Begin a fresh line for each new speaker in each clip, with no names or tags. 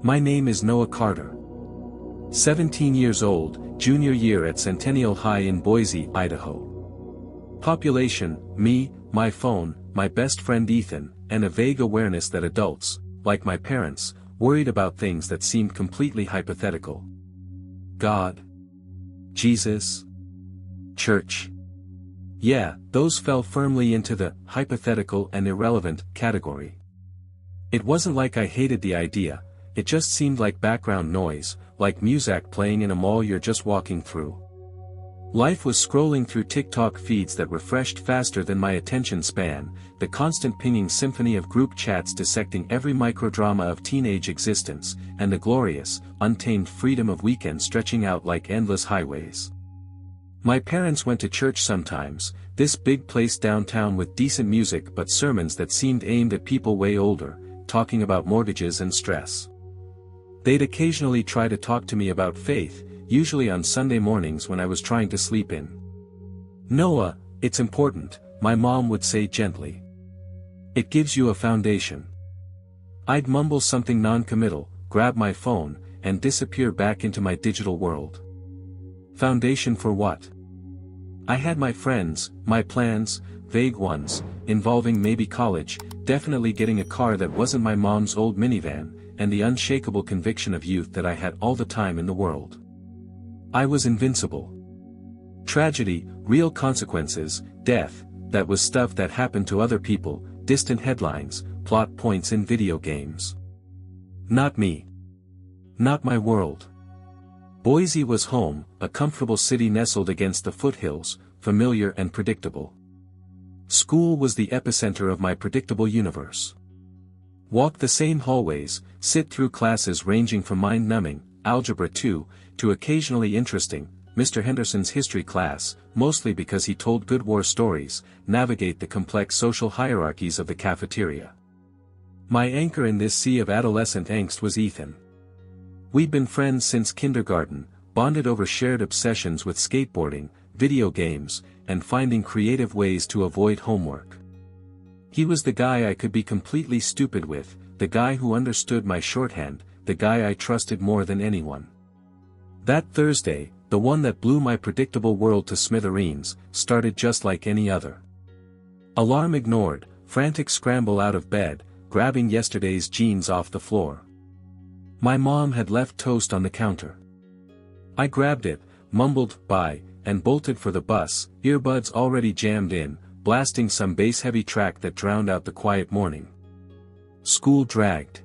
My name is Noah Carter. 17 years old, junior year at Centennial High in Boise, Idaho. Population, me, my phone, my best friend Ethan, and a vague awareness that adults, like my parents, worried about things that seemed completely hypothetical. God. Jesus. Church. Yeah, those fell firmly into the hypothetical and irrelevant category. It wasn't like I hated the idea, it just seemed like background noise, like music playing in a mall you're just walking through. Life was scrolling through TikTok feeds that refreshed faster than my attention span, the constant pinging symphony of group chats dissecting every microdrama of teenage existence, and the glorious, untamed freedom of weekends stretching out like endless highways. My parents went to church sometimes, this big place downtown with decent music but sermons that seemed aimed at people way older, talking about mortgages and stress. They'd occasionally try to talk to me about faith, usually on Sunday mornings when I was trying to sleep in. Noah, it's important, my mom would say gently. It gives you a foundation. I'd mumble something non-committal, grab my phone, and disappear back into my digital world. Foundation for what? I had my friends, my plans, vague ones, involving maybe college, definitely getting a car that wasn't my mom's old minivan, and the unshakable conviction of youth that I had all the time in the world. I was invincible. Tragedy, real consequences, death, that was stuff that happened to other people, distant headlines, plot points in video games. Not me. Not my world. Boise was home, a comfortable city nestled against the foothills, familiar and predictable. School was the epicenter of my predictable universe. Walk the same hallways, sit through classes ranging from mind-numbing, Algebra 2, to occasionally interesting, Mr. Henderson's history class, mostly because he told good war stories, navigate the complex social hierarchies of the cafeteria. My anchor in this sea of adolescent angst was Ethan. We'd been friends since kindergarten, bonded over shared obsessions with skateboarding, video games, and finding creative ways to avoid homework. He was the guy I could be completely stupid with, the guy who understood my shorthand, the guy I trusted more than anyone. That Thursday, the one that blew my predictable world to smithereens, started just like any other. Alarm ignored, frantic scramble out of bed, grabbing yesterday's jeans off the floor. My mom had left toast on the counter. I grabbed it, mumbled bye, and bolted for the bus, earbuds already jammed in, blasting some bass-heavy track that drowned out the quiet morning. School dragged.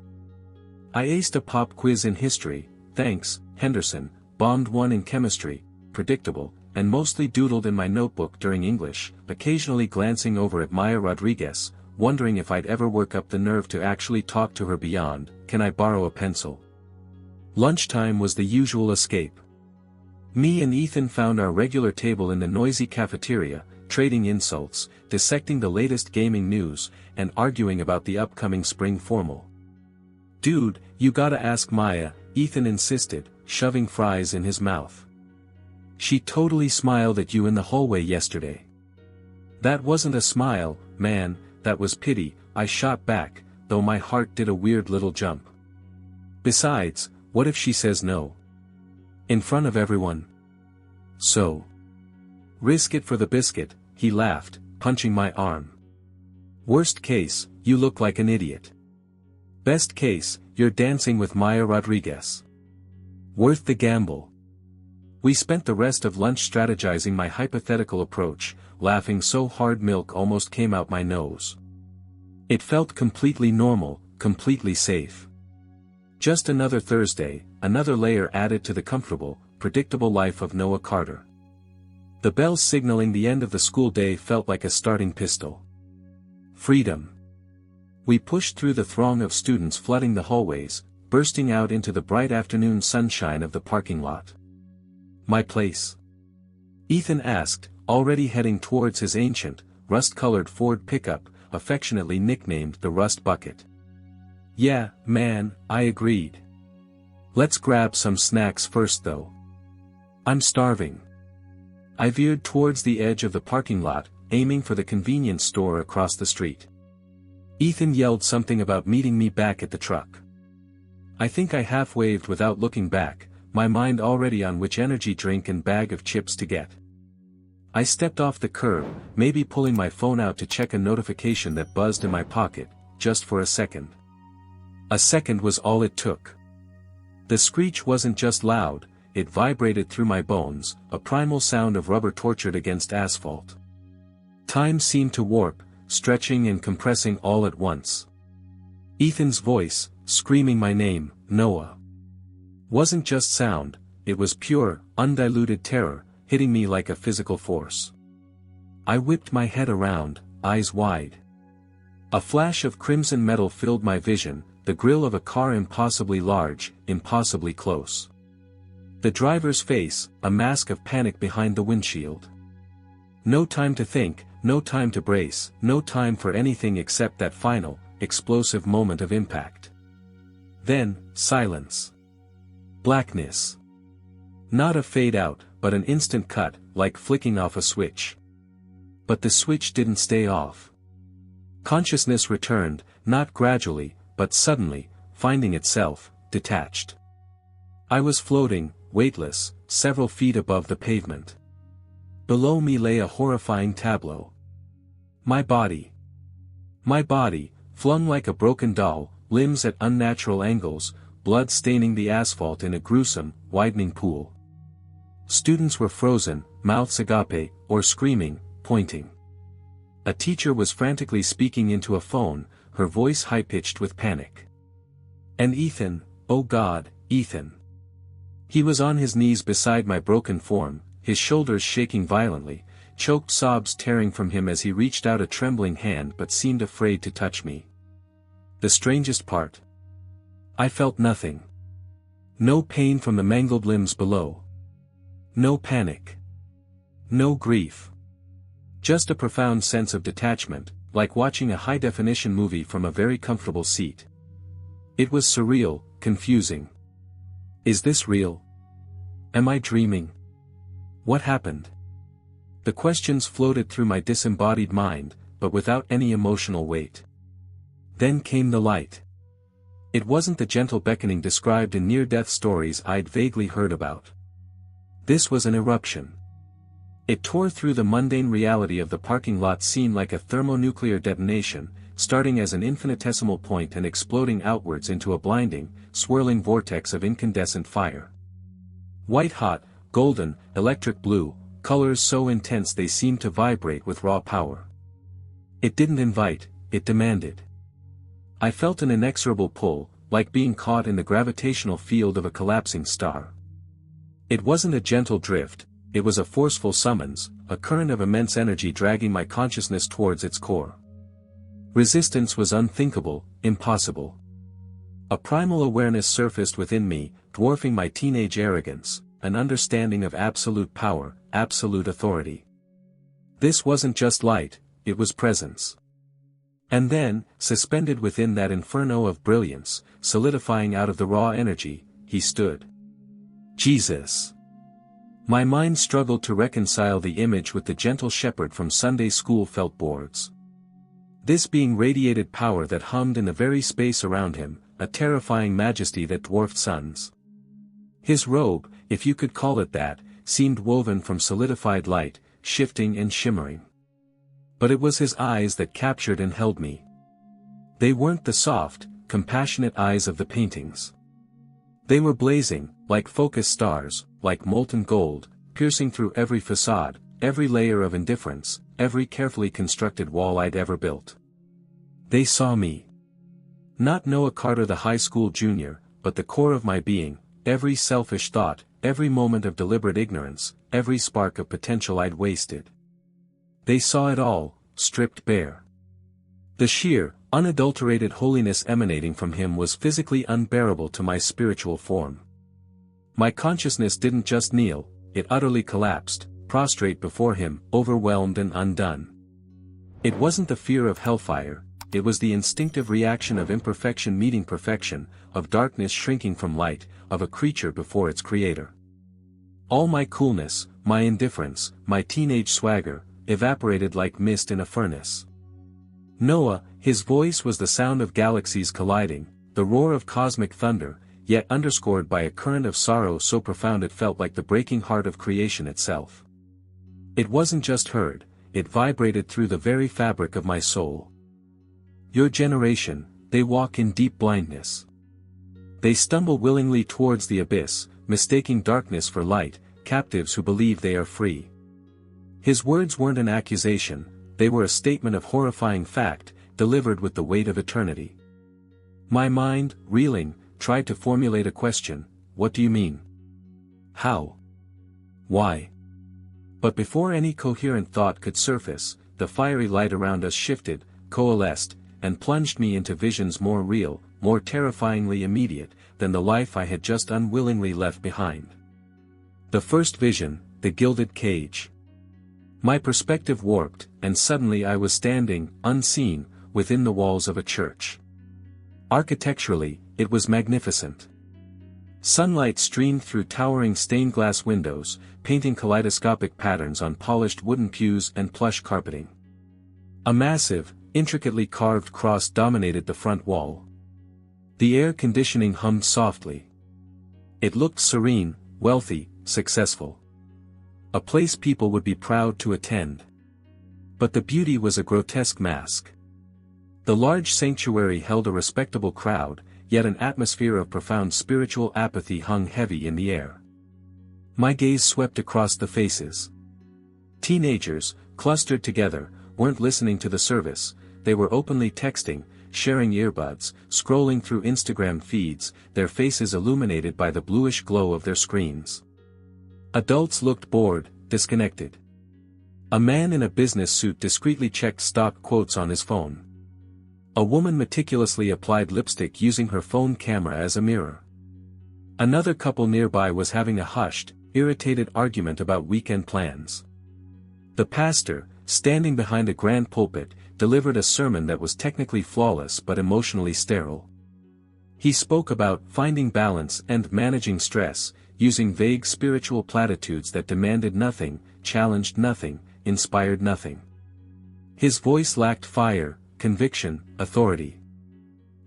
I aced a pop quiz in history, thanks, Henderson, bombed one in chemistry, predictable, and mostly doodled in my notebook during English, occasionally glancing over at Maya Rodriguez, wondering if I'd ever work up the nerve to actually talk to her beyond, "Can I borrow a pencil?" Lunchtime was the usual escape. Me and Ethan found our regular table in the noisy cafeteria, trading insults, dissecting the latest gaming news, and arguing about the upcoming spring formal. "Dude, you gotta ask Maya," Ethan insisted, shoving fries in his mouth. "She totally smiled at you in the hallway yesterday." "That wasn't a smile, man, that was pity," I shot back, though my heart did a weird little jump. Besides, what if she says no? In front of everyone? So. "Risk it for the biscuit," he laughed, punching my arm. "Worst case, you look like an idiot. Best case, you're dancing with Maya Rodriguez. Worth the gamble." We spent the rest of lunch strategizing my hypothetical approach, laughing so hard milk almost came out my nose. It felt completely normal, completely safe. Just another Thursday, another layer added to the comfortable, predictable life of Noah Carter. The bells signaling the end of the school day felt like a starting pistol. Freedom. We pushed through the throng of students flooding the hallways, bursting out into the bright afternoon sunshine of the parking lot. "My place?" Ethan asked, already heading towards his ancient, rust-colored Ford pickup, affectionately nicknamed the Rust Bucket. "Yeah, man," I agreed. "Let's grab some snacks first though. I'm starving." I veered towards the edge of the parking lot, aiming for the convenience store across the street. Ethan yelled something about meeting me back at the truck. I think I half-waved without looking back, my mind already on which energy drink and bag of chips to get. I stepped off the curb, maybe pulling my phone out to check a notification that buzzed in my pocket, just for a second. A second was all it took. The screech wasn't just loud, it vibrated through my bones, a primal sound of rubber tortured against asphalt. Time seemed to warp, stretching and compressing all at once. Ethan's voice, screaming my name, Noah. Wasn't just sound, it was pure, undiluted terror, hitting me like a physical force. I whipped my head around, eyes wide. A flash of crimson metal filled my vision, the grille of a car impossibly large, impossibly close. The driver's face, a mask of panic behind the windshield. No time to think, no time to brace, no time for anything except that final, explosive moment of impact. Then, silence. Blackness. Not a fade out, but an instant cut, like flicking off a switch. But the switch didn't stay off. Consciousness returned, not gradually, but suddenly, finding itself, detached. I was floating, weightless, several feet above the pavement. Below me lay a horrifying tableau. My body, flung like a broken doll, limbs at unnatural angles, blood staining the asphalt in a gruesome, widening pool. Students were frozen, mouths agape, or screaming, pointing. A teacher was frantically speaking into a phone, her voice high-pitched with panic. And Ethan, oh God, Ethan. He was on his knees beside my broken form, his shoulders shaking violently, choked sobs tearing from him as he reached out a trembling hand but seemed afraid to touch me. The strangest part. I felt nothing. No pain from the mangled limbs below. No panic. No grief. Just a profound sense of detachment, like watching a high-definition movie from a very comfortable seat. It was surreal, confusing. Is this real? Am I dreaming? What happened? The questions floated through my disembodied mind, but without any emotional weight. Then came the light. It wasn't the gentle beckoning described in near-death stories I'd vaguely heard about. This was an eruption. It tore through the mundane reality of the parking lot scene like a thermonuclear detonation, starting as an infinitesimal point and exploding outwards into a blinding, swirling vortex of incandescent fire. White-hot, golden, electric blue, colors so intense they seemed to vibrate with raw power. It didn't invite, it demanded. I felt an inexorable pull, like being caught in the gravitational field of a collapsing star. It wasn't a gentle drift, it was a forceful summons, a current of immense energy dragging my consciousness towards its core. Resistance was unthinkable, impossible. A primal awareness surfaced within me, dwarfing my teenage arrogance, an understanding of absolute power, absolute authority. This wasn't just light, it was presence. And then, suspended within that inferno of brilliance, solidifying out of the raw energy, he stood. Jesus. My mind struggled to reconcile the image with the gentle shepherd from Sunday school felt boards. This being radiated power that hummed in the very space around him, a terrifying majesty that dwarfed suns. His robe, if you could call it that, seemed woven from solidified light, shifting and shimmering. But it was his eyes that captured and held me. They weren't the soft, compassionate eyes of the paintings. They were blazing, like focused stars, like molten gold, piercing through every facade, every layer of indifference, every carefully constructed wall I'd ever built. They saw me. Not Noah Carter the high school junior, but the core of my being, every selfish thought, every moment of deliberate ignorance, every spark of potential I'd wasted. They saw it all, stripped bare. The sheer, unadulterated holiness emanating from him was physically unbearable to my spiritual form. My consciousness didn't just kneel, it utterly collapsed, prostrate before him, overwhelmed and undone. It wasn't the fear of hellfire, it was the instinctive reaction of imperfection meeting perfection, of darkness shrinking from light, of a creature before its creator. All my coolness, my indifference, my teenage swagger, evaporated like mist in a furnace. Noah, his voice was the sound of galaxies colliding, the roar of cosmic thunder, yet underscored by a current of sorrow so profound it felt like the breaking heart of creation itself. It wasn't just heard, it vibrated through the very fabric of my soul. Your generation, they walk in deep blindness. They stumble willingly towards the abyss, mistaking darkness for light, captives who believe they are free. His words weren't an accusation, they were a statement of horrifying fact, delivered with the weight of eternity. My mind, reeling, tried to formulate a question: what do you mean? How? Why? But before any coherent thought could surface, the fiery light around us shifted, coalesced, and plunged me into visions more real, more terrifyingly immediate, than the life I had just unwillingly left behind. The first vision, the gilded cage. My perspective warped, and suddenly I was standing, unseen, within the walls of a church. Architecturally, it was magnificent. Sunlight streamed through towering stained glass windows, painting kaleidoscopic patterns on polished wooden pews and plush carpeting. A massive, intricately carved cross dominated the front wall. The air conditioning hummed softly. It looked serene, wealthy, successful. A place people would be proud to attend. But the beauty was a grotesque mask. The large sanctuary held a respectable crowd, yet an atmosphere of profound spiritual apathy hung heavy in the air. My gaze swept across the faces. Teenagers, clustered together, weren't listening to the service, they were openly texting, sharing earbuds, scrolling through Instagram feeds, their faces illuminated by the bluish glow of their screens. Adults looked bored, disconnected. A man in a business suit discreetly checked stock quotes on his phone. A woman meticulously applied lipstick using her phone camera as a mirror. Another couple nearby was having a hushed, irritated argument about weekend plans. The pastor, standing behind a grand pulpit, delivered a sermon that was technically flawless but emotionally sterile. He spoke about finding balance and managing stress, using vague spiritual platitudes that demanded nothing, challenged nothing, inspired nothing. His voice lacked fire, conviction, authority.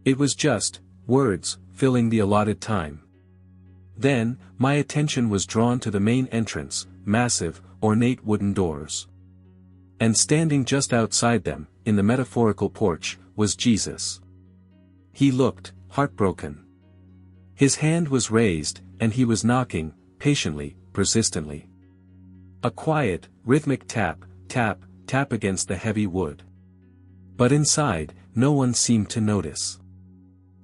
It was just words, filling the allotted time. Then, my attention was drawn to the main entrance, massive, ornate wooden doors. And standing just outside them, in the metaphorical porch, was Jesus. He looked heartbroken. His hand was raised, and he was knocking, patiently, persistently. A quiet, rhythmic tap, tap, tap against the heavy wood. But inside, no one seemed to notice.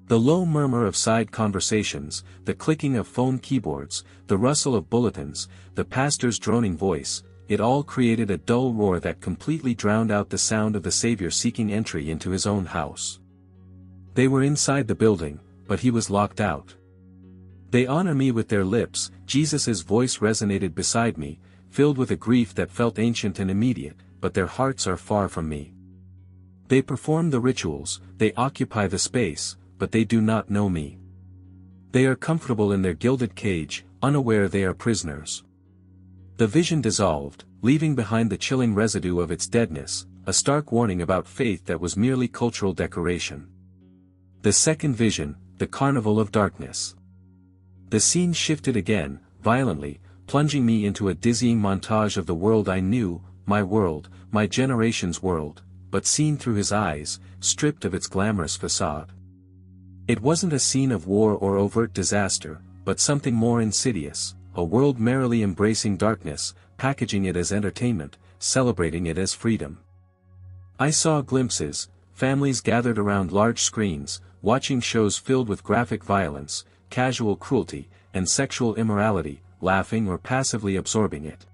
The low murmur of side conversations, the clicking of phone keyboards, the rustle of bulletins, the pastor's droning voice, it all created a dull roar that completely drowned out the sound of the Savior seeking entry into his own house. They were inside the building, but he was locked out. They honor me with their lips, Jesus' voice resonated beside me, filled with a grief that felt ancient and immediate, but their hearts are far from me. They perform the rituals, they occupy the space, but they do not know me. They are comfortable in their gilded cage, unaware they are prisoners. The vision dissolved, leaving behind the chilling residue of its deadness, a stark warning about faith that was merely cultural decoration. The second vision, the Carnival of Darkness. The scene shifted again, violently, plunging me into a dizzying montage of the world I knew, my generation's world, but seen through his eyes, stripped of its glamorous facade. It wasn't a scene of war or overt disaster, but something more insidious, a world merrily embracing darkness, packaging it as entertainment, celebrating it as freedom. I saw glimpses, families gathered around large screens, watching shows filled with graphic violence, casual cruelty, and sexual immorality, laughing or passively absorbing it.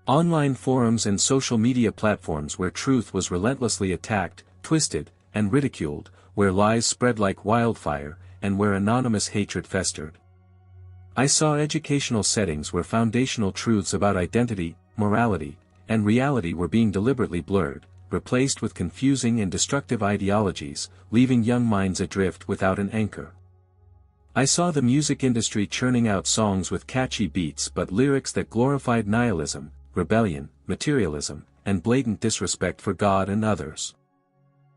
Online forums and social media platforms where truth was relentlessly attacked, twisted, and ridiculed, where lies spread like wildfire, and where anonymous hatred festered. I saw educational settings where foundational truths about identity, morality, and reality were being deliberately blurred, replaced with confusing and destructive ideologies, leaving young minds adrift without an anchor. I saw the music industry churning out songs with catchy beats but lyrics that glorified nihilism, rebellion, materialism, and blatant disrespect for God and others.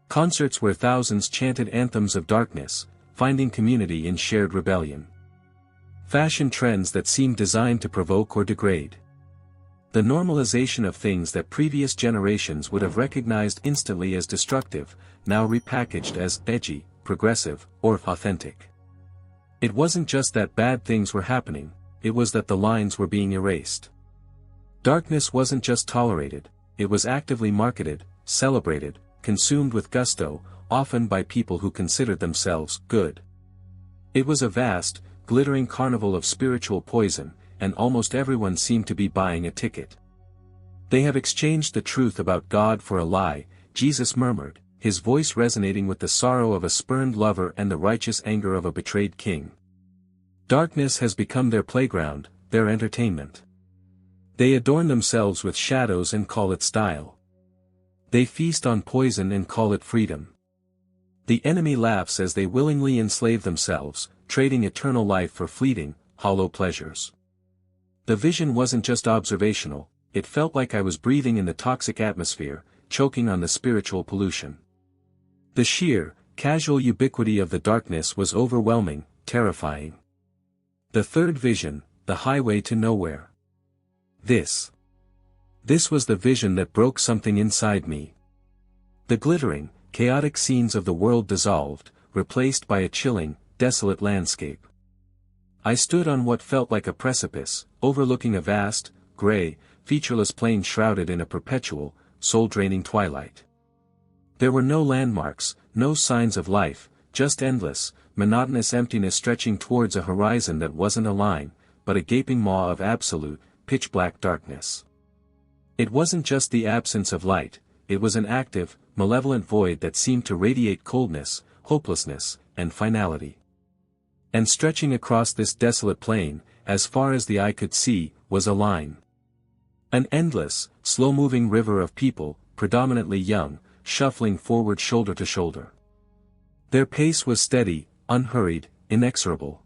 Concerts where thousands chanted anthems of darkness, finding community in shared rebellion. Fashion trends that seemed designed to provoke or degrade. The normalization of things that previous generations would have recognized instantly as destructive, now repackaged as edgy, progressive, or authentic. It wasn't just that bad things were happening, it was that the lines were being erased. Darkness wasn't just tolerated, it was actively marketed, celebrated, consumed with gusto, often by people who considered themselves good. It was a vast, glittering carnival of spiritual poison, and almost everyone seemed to be buying a ticket. "They have exchanged the truth about God for a lie," Jesus murmured, his voice resonating with the sorrow of a spurned lover and the righteous anger of a betrayed king. Darkness has become their playground, their entertainment. They adorn themselves with shadows and call it style. They feast on poison and call it freedom. The enemy laughs as they willingly enslave themselves, trading eternal life for fleeting, hollow pleasures. The vision wasn't just observational, it felt like I was breathing in the toxic atmosphere, choking on the spiritual pollution. The sheer, casual ubiquity of the darkness was overwhelming, terrifying. The third vision, the highway to nowhere. This was the vision that broke something inside me. The glittering, chaotic scenes of the world dissolved, replaced by a chilling, desolate landscape. I stood on what felt like a precipice, overlooking a vast, gray, featureless plain shrouded in a perpetual, soul-draining twilight. There were no landmarks, no signs of life, just endless, monotonous emptiness stretching towards a horizon that wasn't a line, but a gaping maw of absolute, pitch-black darkness. It wasn't just the absence of light, it was an active, malevolent void that seemed to radiate coldness, hopelessness, and finality. And stretching across this desolate plain, as far as the eye could see, was a line. An endless, slow-moving river of people, predominantly young, shuffling forward shoulder to shoulder. Their pace was steady, unhurried, inexorable.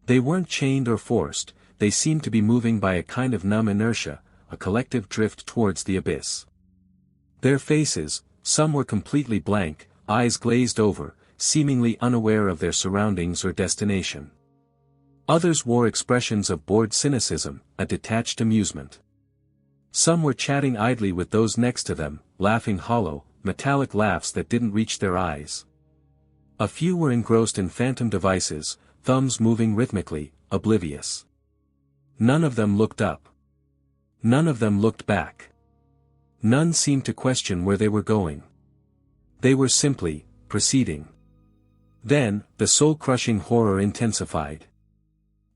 They weren't chained or forced, they seemed to be moving by a kind of numb inertia, a collective drift towards the abyss. Their faces, some were completely blank, eyes glazed over, seemingly unaware of their surroundings or destination. Others wore expressions of bored cynicism, a detached amusement. Some were chatting idly with those next to them, laughing hollow, metallic laughs that didn't reach their eyes. A few were engrossed in phantom devices, thumbs moving rhythmically, oblivious. None of them looked up. None of them looked back. None seemed to question where they were going. They were simply proceeding. Then, the soul-crushing horror intensified.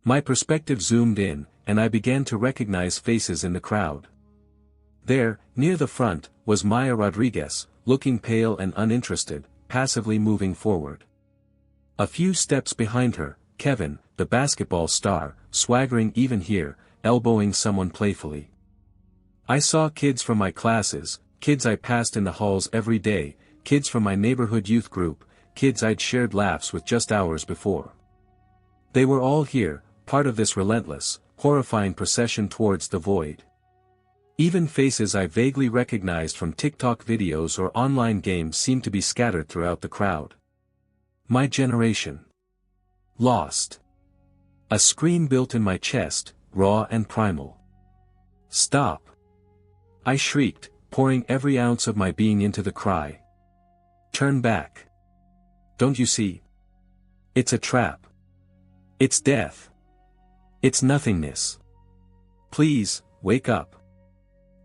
My perspective zoomed in, and I began to recognize faces in the crowd. There, near the front, was Maya Rodriguez, looking pale and uninterested, passively moving forward. A few steps behind her, Kevin, the basketball star, swaggering even here, elbowing someone playfully. I saw kids from my classes, kids I passed in the halls every day, kids from my neighborhood youth group, kids I'd shared laughs with just hours before. They were all here, part of this relentless, horrifying procession towards the void. Even faces I vaguely recognized from TikTok videos or online games seemed to be scattered throughout the crowd. My generation. Lost. A scream built in my chest, raw and primal. Stop. I shrieked, pouring every ounce of my being into the cry. Turn back. Don't you see? It's a trap. It's death. It's nothingness. Please, wake up.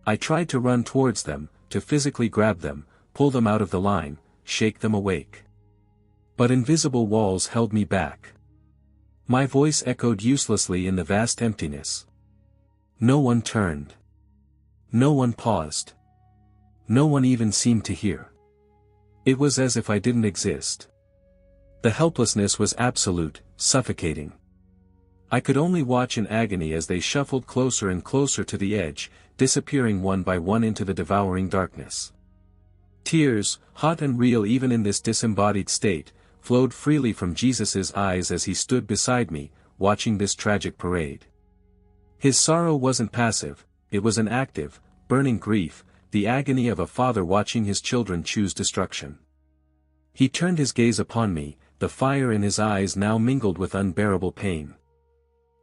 I tried to run towards them, to physically grab them, pull them out of the line, shake them awake. But invisible walls held me back. My voice echoed uselessly in the vast emptiness. No one turned. No one paused. No one even seemed to hear. It was as if I didn't exist. The helplessness was absolute, suffocating. I could only watch in agony as they shuffled closer and closer to the edge, disappearing one by one into the devouring darkness. Tears, hot and real even in this disembodied state, flowed freely from Jesus's eyes as he stood beside me, watching this tragic parade. His sorrow wasn't passive, it was an active, burning grief, the agony of a father watching his children choose destruction. He turned his gaze upon me, the fire in his eyes now mingled with unbearable pain.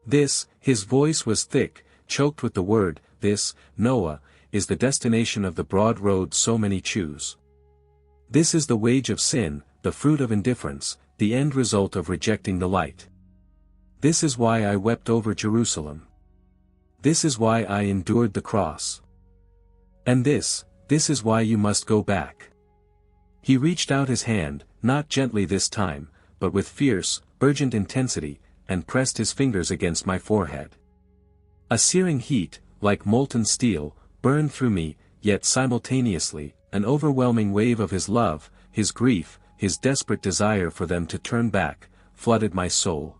This, his voice was thick, choked with the word, this, Noah, is the destination of the broad road so many choose. This is the wage of sin, the fruit of indifference, the end result of rejecting the light. This is why I wept over Jerusalem. This is why I endured the cross. And this is why you must go back. He reached out his hand, not gently this time, but with fierce, urgent intensity, and pressed his fingers against my forehead. A searing heat, like molten steel, burned through me, yet simultaneously, an overwhelming wave of his love, his grief, his desperate desire for them to turn back, flooded my soul.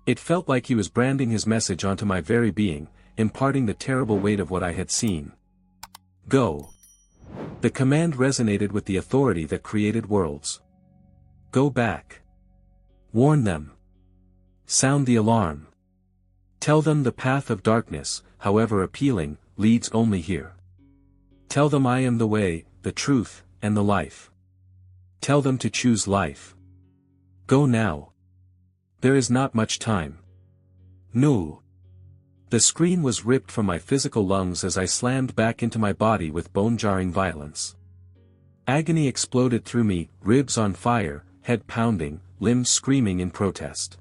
It felt like he was branding his message onto my very being, imparting the terrible weight of what I had seen. Go. The command resonated with the authority that created worlds. Go back. Warn them. Sound the alarm. Tell them the path of darkness, however appealing, leads only here. Tell them I am the way, the truth, and the life. Tell them to choose life. Go now. There is not much time. No. The scream was ripped from my physical lungs as I slammed back into my body with bone-jarring violence. Agony exploded through me, ribs on fire, head pounding, limbs screaming in protest.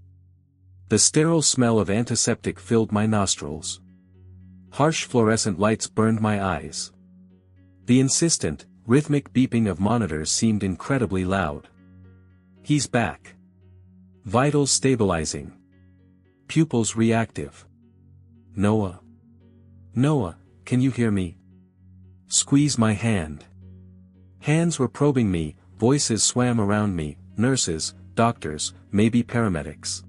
The sterile smell of antiseptic filled my nostrils. Harsh fluorescent lights burned my eyes. The insistent, rhythmic beeping of monitors seemed incredibly loud. He's back. Vitals stabilizing. Pupils reactive. Noah. Noah, can you hear me? Squeeze my hand. Hands were probing me, voices swam around me, nurses, doctors, maybe paramedics.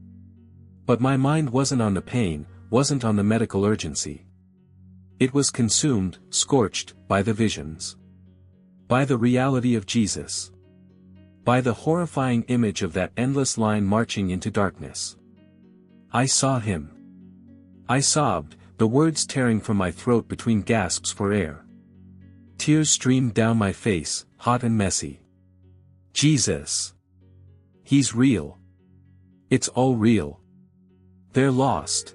But my mind wasn't on the pain, wasn't on the medical urgency. It was consumed, scorched, by the visions. By the reality of Jesus. By the horrifying image of that endless line marching into darkness. I saw him. I sobbed, the words tearing from my throat between gasps for air. Tears streamed down my face, hot and messy. Jesus. He's real. It's all real. They're lost.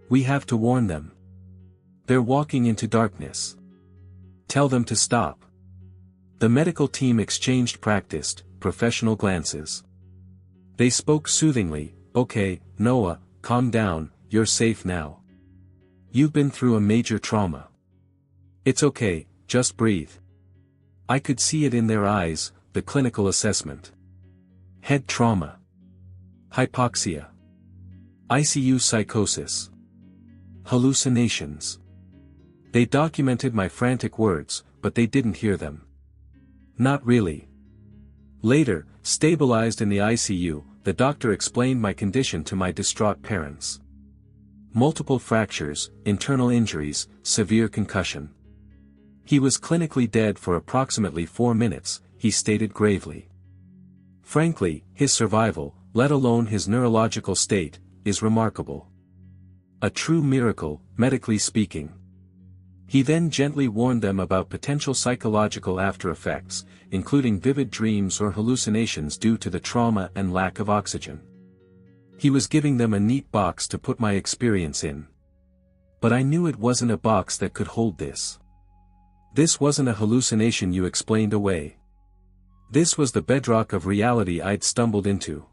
We have to warn them. They're walking into darkness. Tell them to stop. The medical team exchanged practiced, professional glances. They spoke soothingly, okay, Noah, calm down, you're safe now. You've been through a major trauma. It's okay, just breathe. I could see it in their eyes, the clinical assessment. Head trauma. Hypoxia. ICU psychosis. Hallucinations. They documented my frantic words, but they didn't hear them. Not really. Later, stabilized in the ICU, the doctor explained my condition to my distraught parents. Multiple fractures, internal injuries, severe concussion. He was clinically dead for approximately 4 minutes, he stated gravely. Frankly, his survival, let alone his neurological state, is remarkable. A true miracle, medically speaking. He then gently warned them about potential psychological after-effects, including vivid dreams or hallucinations due to the trauma and lack of oxygen. He was giving them a neat box to put my experience in. But I knew it wasn't a box that could hold this. This wasn't a hallucination you explained away. This was the bedrock of reality I'd stumbled into.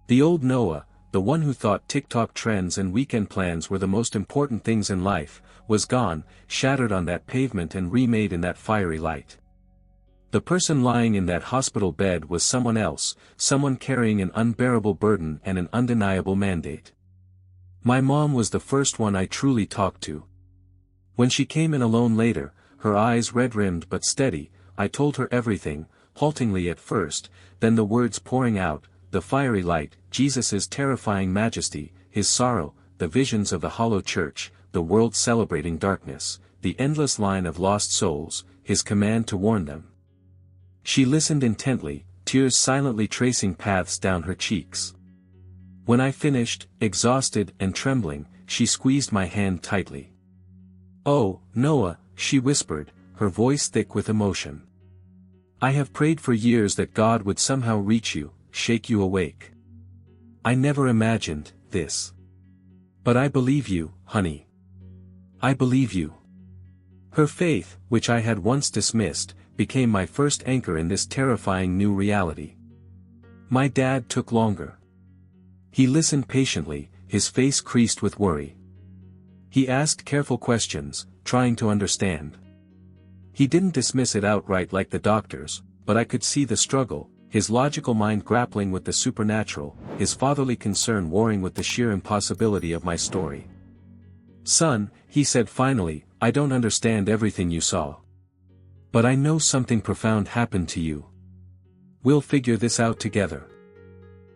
The old Noah, the one who thought TikTok trends and weekend plans were the most important things in life, was gone, shattered on that pavement and remade in that fiery light. The person lying in that hospital bed was someone else, someone carrying an unbearable burden and an undeniable mandate. My mom was the first one I truly talked to. When she came in alone later, her eyes red-rimmed but steady, I told her everything, haltingly at first, then the words pouring out, the fiery light, Jesus' terrifying majesty, his sorrow, the visions of the hollow church, the world celebrating darkness, the endless line of lost souls, his command to warn them. She listened intently, tears silently tracing paths down her cheeks. When I finished, exhausted and trembling, she squeezed my hand tightly. "Oh, Noah," she whispered, her voice thick with emotion. "I have prayed for years that God would somehow reach you," shake you awake. I never imagined this. But I believe you, honey. I believe you. Her faith, which I had once dismissed, became my first anchor in this terrifying new reality. My dad took longer. He listened patiently, his face creased with worry. He asked careful questions, trying to understand. He didn't dismiss it outright like the doctors, but I could see the struggle, his logical mind grappling with the supernatural, his fatherly concern warring with the sheer impossibility of my story. Son, he said finally, I don't understand everything you saw. But I know something profound happened to you. We'll figure this out together.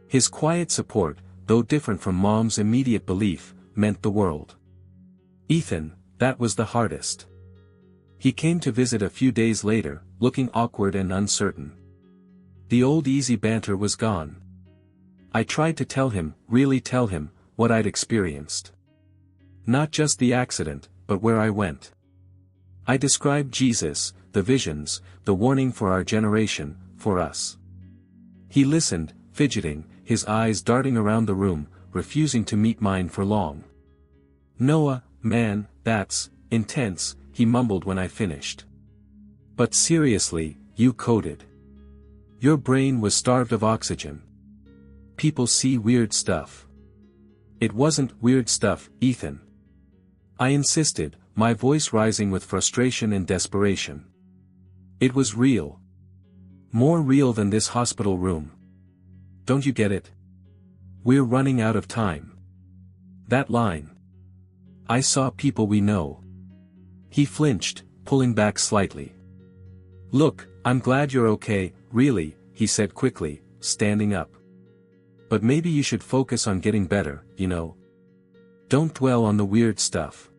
His quiet support, though different from Mom's immediate belief, meant the world. Ethan, that was the hardest. He came to visit a few days later, looking awkward and uncertain. The old easy banter was gone. I tried to tell him, really tell him, what I'd experienced. Not just the accident, but where I went. I described Jesus, the visions, the warning for our generation, for us. He listened, fidgeting, his eyes darting around the room, refusing to meet mine for long. Noah, man, that's intense, he mumbled when I finished. But seriously, you coded. Your brain was starved of oxygen. People see weird stuff. It wasn't weird stuff, Ethan. I insisted, my voice rising with frustration and desperation. It was real. More real than this hospital room. Don't you get it? We're running out of time. That line. I saw people we know. He flinched, pulling back slightly. Look, I'm glad you're okay, really, he said quickly, standing up. But maybe you should focus on getting better, you know. Don't dwell on the weird stuff.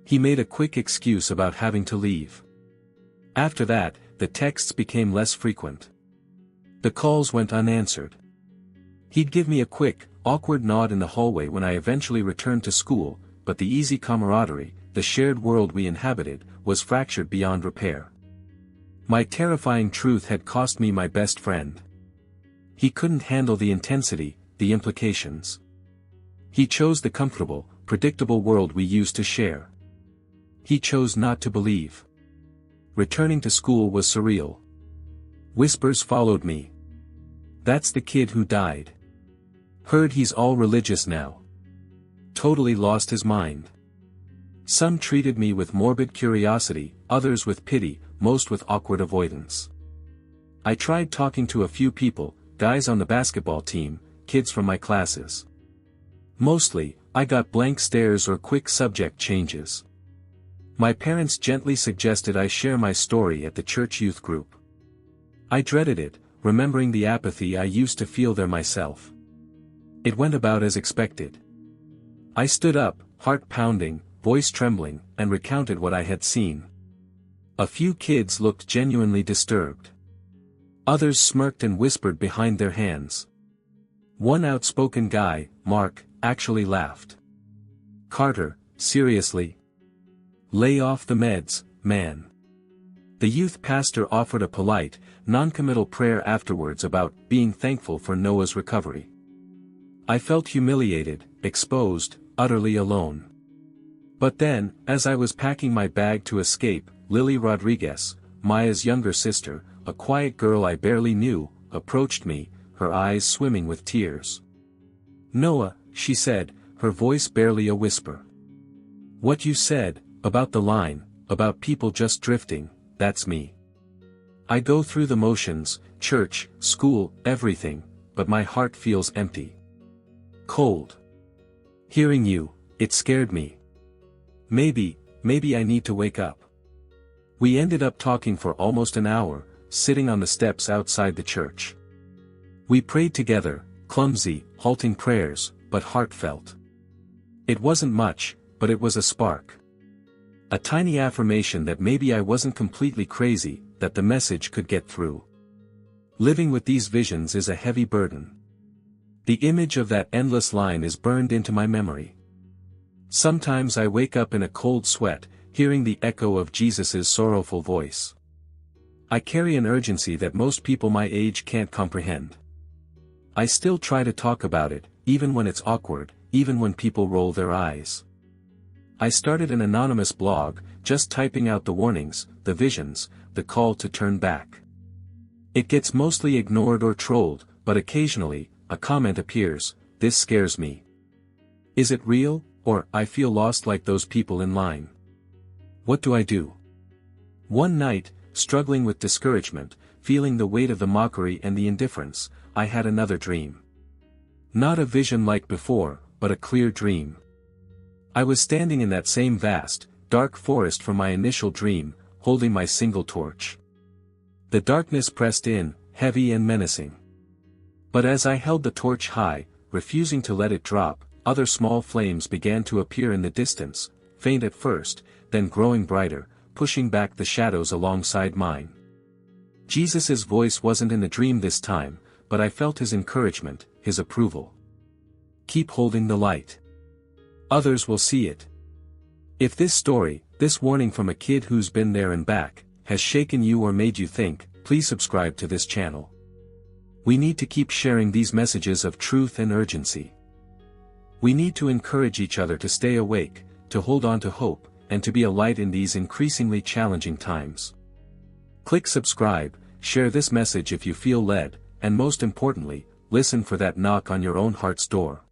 He made a quick excuse about having to leave. After that, the texts became less frequent. The calls went unanswered. He'd give me a quick, awkward nod in the hallway when I eventually returned to school, but the easy camaraderie, the shared world we inhabited, was fractured beyond repair. My terrifying truth had cost me my best friend. He couldn't handle the intensity, the implications. He chose the comfortable, predictable world we used to share. He chose not to believe. Returning to school was surreal. Whispers followed me. That's the kid who died. Heard he's all religious now. Totally lost his mind. Some treated me with morbid curiosity, others with pity, most with awkward avoidance. I tried talking to a few people, guys on the basketball team, kids from my classes. Mostly, I got blank stares or quick subject changes. My parents gently suggested I share my story at the church youth group. I dreaded it, remembering the apathy I used to feel there myself. It went about as expected. I stood up, heart pounding, voice trembling, and recounted what I had seen. A few kids looked genuinely disturbed. Others smirked and whispered behind their hands. One outspoken guy, Mark, actually laughed. Carter, seriously? Lay off the meds, man. The youth pastor offered a polite, non-committal prayer afterwards about being thankful for Noah's recovery. I felt humiliated, exposed, utterly alone. But then, as I was packing my bag to escape, Lily Rodriguez, Maya's younger sister, a quiet girl I barely knew, approached me, her eyes swimming with tears. Noah, she said, her voice barely a whisper. What you said, about the line, about people just drifting, that's me. I go through the motions, church, school, everything, but my heart feels empty. Cold. Hearing you, it scared me. Maybe I need to wake up. We ended up talking for almost an hour, sitting on the steps outside the church. We prayed together, clumsy, halting prayers, but heartfelt. It wasn't much, but it was a spark. A tiny affirmation that maybe I wasn't completely crazy, that the message could get through. Living with these visions is a heavy burden. The image of that endless line is burned into my memory. Sometimes I wake up in a cold sweat, hearing the echo of Jesus's sorrowful voice. I carry an urgency that most people my age can't comprehend. I still try to talk about it, even when it's awkward, even when people roll their eyes. I started an anonymous blog, just typing out the warnings, the visions, the call to turn back. It gets mostly ignored or trolled, but occasionally, a comment appears, "This scares me. Is it real?" Or, "I feel lost like those people in line. What do I do?" One night, struggling with discouragement, feeling the weight of the mockery and the indifference, I had another dream. Not a vision like before, but a clear dream. I was standing in that same vast, dark forest from my initial dream, holding my single torch. The darkness pressed in, heavy and menacing. But as I held the torch high, refusing to let it drop, other small flames began to appear in the distance, faint at first, then growing brighter, pushing back the shadows alongside mine. Jesus' voice wasn't in the dream this time, but I felt his encouragement, his approval. Keep holding the light. Others will see it. If this story, this warning from a kid who's been there and back, has shaken you or made you think, please subscribe to this channel. We need to keep sharing these messages of truth and urgency. We need to encourage each other to stay awake, to hold on to hope, and to be a light in these increasingly challenging times. Click subscribe, share this message if you feel led, and most importantly, listen for that knock on your own heart's door.